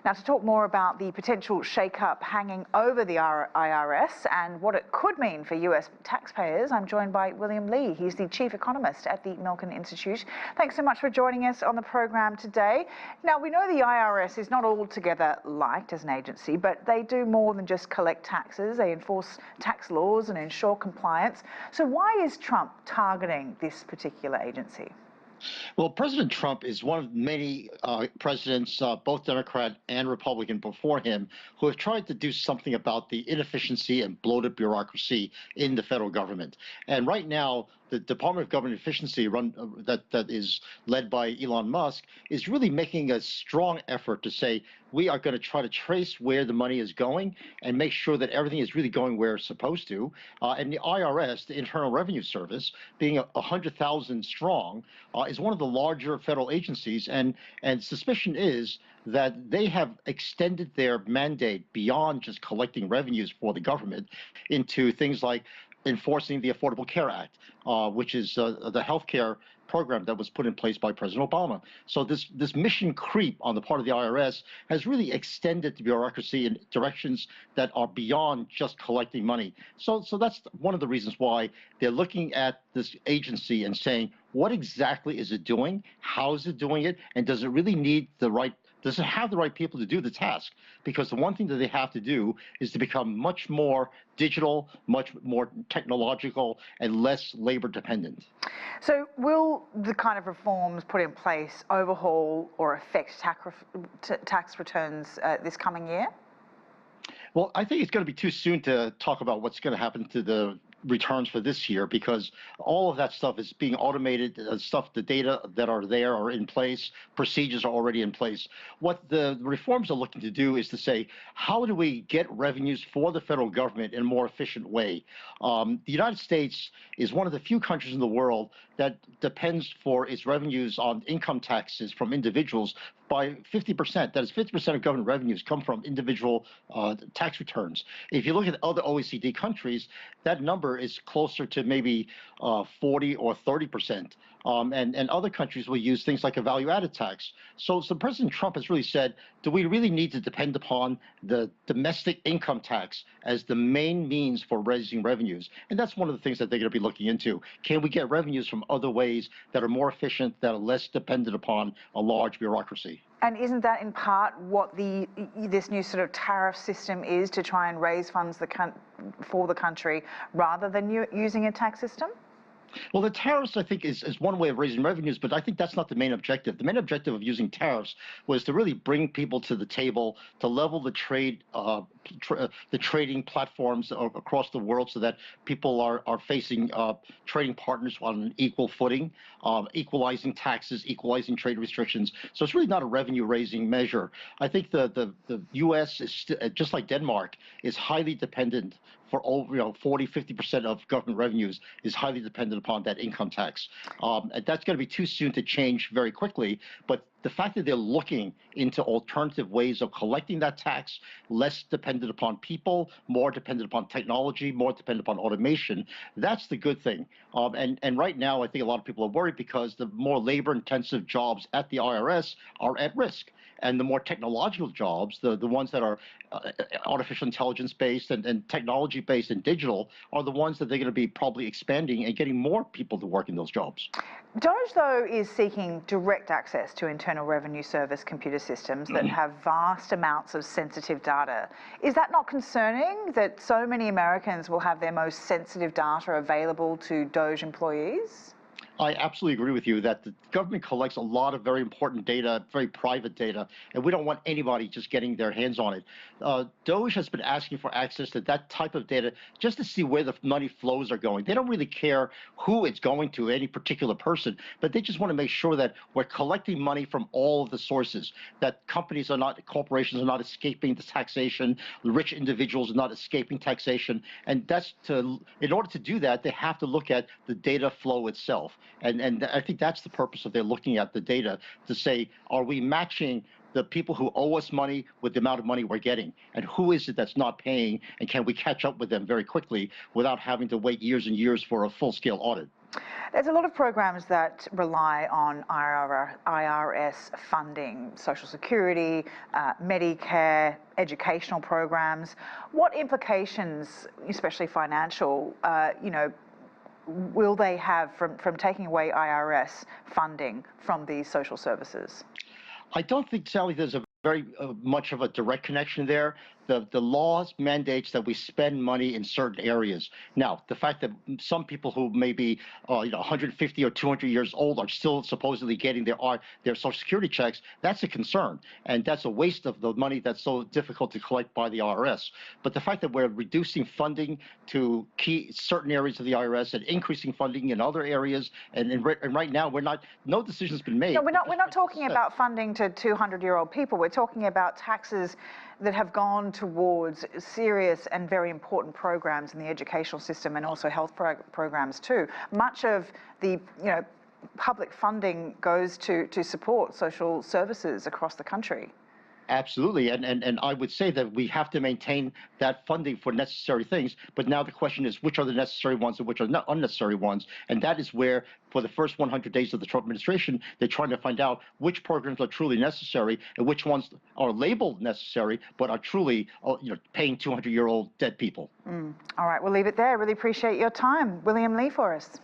Now, to talk more about the potential shake-up hanging over the IRS and what it could mean for US taxpayers, I'm joined by William Lee. He's the Chief Economist at the Milken Institute. Thanks so much for joining us on the program today. Now, we know the IRS is not altogether liked as an agency, but they do more than just collect taxes. They enforce tax laws and ensure compliance. So why is Trump targeting this particular agency? Well, President Trump is one of many presidents, both Democrat and Republican before him, who have tried to do something about the inefficiency and bloated bureaucracy in the federal government. And right now, the Department of Government Efficiency that is led by Elon Musk is really making a strong effort to say we are going to try to trace where the money is going and make sure that everything is really going where it's supposed to. And the IRS, the Internal Revenue Service, being 100,000 strong, is one of the larger federal agencies, and suspicion is that they have extended their mandate beyond just collecting revenues for the government into things like enforcing the Affordable Care Act, which is the health care program that was put in place by President Obama. So this mission creep on the part of the IRS has really extended the bureaucracy in directions that are beyond just collecting money. So that's one of the reasons why they're looking at this agency and saying, what exactly is it doing? How is it doing it? And does it really need does it have the right people to do the task? Because the one thing that they have to do is to become much more digital, much more technological, and less labor dependent. So will the kind of reforms put in place overhaul or affect tax returns this coming year? Well, I think it's going to be too soon to talk about what's going to happen to the returns for this year, because all of that stuff is being automated. The data that are there are in place, procedures are already in place. What the reforms are looking to do is to say, how do we get revenues for the federal government in a more efficient way? The United States is one of the few countries in the world that depends for its revenues on income taxes from individuals by 50%. That is 50% of government revenues come from individual tax returns. If you look at other OECD countries, that number is closer to maybe 40 or 30%. And other countries will use things like a value-added tax. So President Trump has really said, do we really need to depend upon the domestic income tax as the main means for raising revenues? And that's one of the things that they're going to be looking into. Can we get revenues from other ways that are more efficient, that are less dependent upon a large bureaucracy? And isn't that in part what this new sort of tariff system is, to try and raise funds for the country rather than using a tax system? Well, the tariffs, I think, is one way of raising revenues, but I think that's not the main objective. The main objective of using tariffs was to really bring people to the table, to level the the trading platforms across the world, so that people are facing trading partners on an equal footing, equalizing taxes, equalizing trade restrictions. So it's really not a revenue-raising measure. I think the U.S. is just like Denmark, is highly dependent for over 40–50% of government revenues is highly dependent upon that income tax. And that's going to be too soon to change very quickly. But the fact that they're looking into alternative ways of collecting that tax, less dependent upon people, more dependent upon technology, more dependent upon automation, that's the good thing. And right now, I think a lot of people are worried because the more labor-intensive jobs at the IRS are at risk. And the more technological jobs, the ones that are artificial intelligence-based and technology-based and digital, are the ones that they're going to be probably expanding and getting more people to work in those jobs. DOGE, though, is seeking direct access to Internal Revenue Service computer systems that have vast amounts of sensitive data. Is that not concerning, that so many Americans will have their most sensitive data available to DOGE employees? I absolutely agree with you that the government collects a lot of very important data, very private data, and we don't want anybody just getting their hands on it. DOGE has been asking for access to that type of data just to see where the money flows are going. They don't really care who it's going to, any particular person, but they just want to make sure that we're collecting money from all of the sources, that corporations are not escaping the taxation, rich individuals are not escaping taxation, and in order to do that, they have to look at the data flow itself. And I think that's the purpose of their looking at the data, to say, are we matching the people who owe us money with the amount of money we're getting? And who is it that's not paying? And can we catch up with them very quickly without having to wait years and years for a full-scale audit? There's a lot of programs that rely on IRS funding, Social Security, Medicare, educational programs. What implications, especially financial, will they have from taking away IRS funding from these social services? I don't think, Sally, there's a very much of a direct connection there. The laws mandates that we spend money in certain areas. Now, the fact that some people who may be 150 or 200 years old are still supposedly getting their Social Security checks, that's a concern, and that's a waste of the money that's so difficult to collect by the IRS. But the fact that we're reducing funding to certain areas of the IRS and increasing funding in other areas, and right now no decision's been made. No, we're not talking about funding to 200-year-old people. We're talking about taxes that have gone towards serious and very important programs in the educational system and also health programs too. Much of the public funding goes to support social services across the country. Absolutely, and I would say that we have to maintain that funding for necessary things, but now the question is which are the necessary ones and which are not unnecessary ones, and that is where, for the first 100 days of the Trump administration, they're trying to find out which programs are truly necessary and which ones are labeled necessary but are truly paying 200-year-old dead people. All right, we'll leave it there. I really appreciate your time. William Lee for us.